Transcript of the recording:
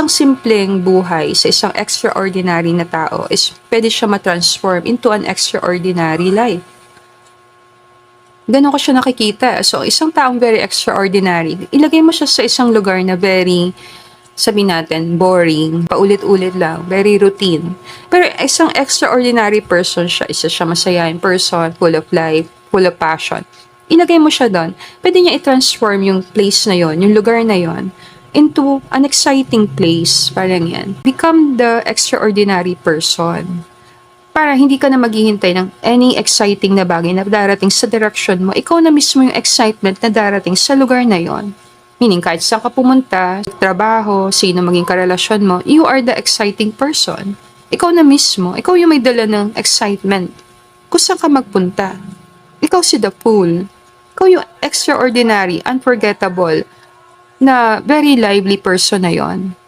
isang simpleng buhay sa isang extraordinary na tao is pwede siya ma-transform into an extraordinary life. Ganon ko siya nakikita. So, isang taong very extraordinary, ilagay mo siya sa isang lugar na very, sabihin natin, boring, paulit-ulit lang, very routine. Pero isang extraordinary person siya, isa siya masayahin person, full of life, full of passion. Ilagay mo siya doon, pwede niya i-transform yung place na yon, yung lugar na yon, into an exciting place, parang yan. Become the extraordinary person. Para hindi ka na maghihintay ng any exciting na bagay na darating sa direction mo. Ikaw na mismo yung excitement na darating sa lugar na yon. Meaning, kahit saan ka pumunta, trabaho, sino maging karelasyon mo, you are the exciting person. Ikaw na mismo, ikaw yung may dala ng excitement. Kung saan ka magpunta. Ikaw si the fool. Ikaw yung extraordinary, unforgettable, na very lively person na yon.